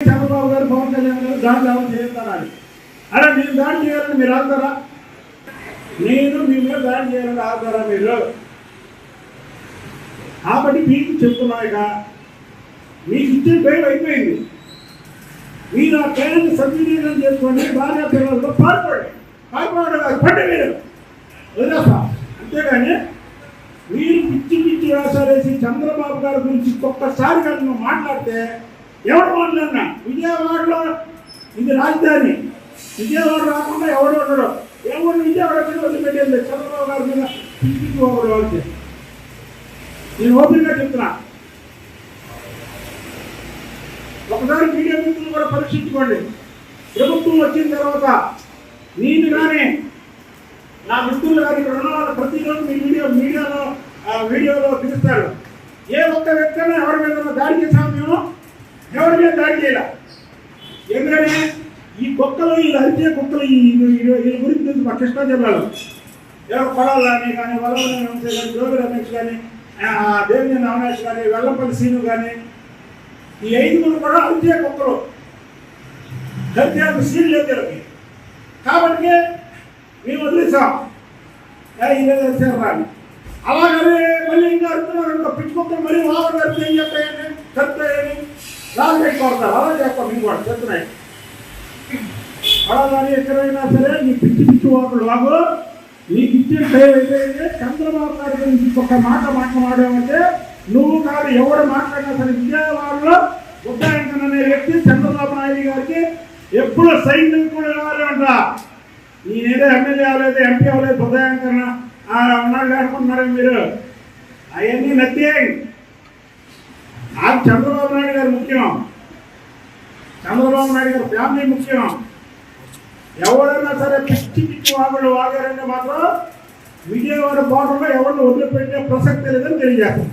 చంద్రబాబు గారు పవన్ కళ్యాణ్ గారు దాడి ఎవరు చేస్తారని. అరే నేను దాడి చేయాలని మీరు ఆగుతారా? నేను మీ మీద దాడి చేయాలని ఆగుతారా మీరు? కాబట్టి మీకు చెప్తున్నాయిక మీకు ఇచ్చే పేరు అయిపోయింది. మీరు ఆ పేరుని సద్వినియోగం చేసుకోండి, భార్య పిల్లలతో పారిపోవడం కాదు, పండి మీరు వదిలేస్తా. అంతేగాని మీరు పిచ్చి పిచ్చి వేషాలు వేసి చంద్రబాబు గారి గురించి ఒక్కసారి కానీ నువ్వు మాట్లాడితే ఎవరు మాట్లాడినా విజయవాడలో ఇది రాజధాని, విజయవాడ రాకుండా ఎవడు ఉండడు. ఎవరు విజయవాడ మీద వదిలిపెట్టేది చంద్రబాబు గారి మీద పిచ్చి ఒకడు వాళ్ళకి. నేను ఓపెన్గా చెప్తున్నా, ఒకసారి మీడియా మిత్రులు కూడా పరీక్షించుకోండి. ప్రభుత్వం వచ్చిన తర్వాత నేను కానీ నా మిత్రులు కానీ ఇక్కడ ఉన్న వాళ్ళు ప్రతిరోజు మీ వీడియోలో తెలుస్తారు. ఏ ఒక్క వ్యక్తి ఎవరి మీద దాడి చేసాము మేము? ఎవరి మీద దాడి చేయాల? ఎందుకని ఈ కుక్కలు, ఈ అరిచే కుక్కలు వీళ్ళ గురించి తెలుసు. మా కృష్ణా జిల్లాలో ఎవరు కొడాలని కానీ, వల్లభనేని వంశీ కానీ, జోగి రమేష్ కానీ, దేవినేని అవినాష్ కానీ, వెల్లంపల్లి సీను కానీ, ఈ 5 కూడా అరిచే కుక్కలు. హత్యకు సీన్ లేదు వీళ్ళకి. కాబట్టి మేము వదిలేసాం, ఇదే వచ్చారు రాని. అలాగనే మళ్ళీ ఇంకా అడుగుతున్నారు, ఇంకా పిచ్చుకొక్కలు మళ్ళీ వాటర్ కడితే ఏం చెప్తాయని కడతాయని రాజు పెట్టుకోడతారు. అలా చేస్తాం మేము కూడా చెప్తున్నాయి. అలాగని ఎక్కడైనా సరే నీ పిచ్చి పిచ్చి వాకులు వాగు నీకు ఇచ్చే టైం అయిపోయింది. చంద్రబాబు గారి గురించి ఒక మాట మాట్లాడామంటే నువ్వు కాదు ఎవరు మాట్లాడినా సరే విజయవాడలో ఉద్దాయంకన్ అనే వ్యక్తి చంద్రబాబు నాయుడు గారికి ఎప్పుడు సైనికుడు కావాలంట. నేనేదో ఎమ్మెల్యే అవ్వలేదు, ఎంపీ అవ్వలేదు, ఉదయాంకరణ ఉన్నాడు అనుకుంటున్నారు మీరు. అవన్నీ నథింగ్. నాకు చంద్రబాబు నాయుడు గారు ముఖ్యం, చంద్రబాబు నాయుడు గారు ఫ్యామిలీ ముఖ్యం. ఎవరైనా సరే పిచ్చి పిచ్చి వాగారంటే మాత్రం విజయవాడ బోర్డర్లో ఎవరిని వదిలిపెట్టే ప్రసక్తి లేదని తెలియజేస్తాం.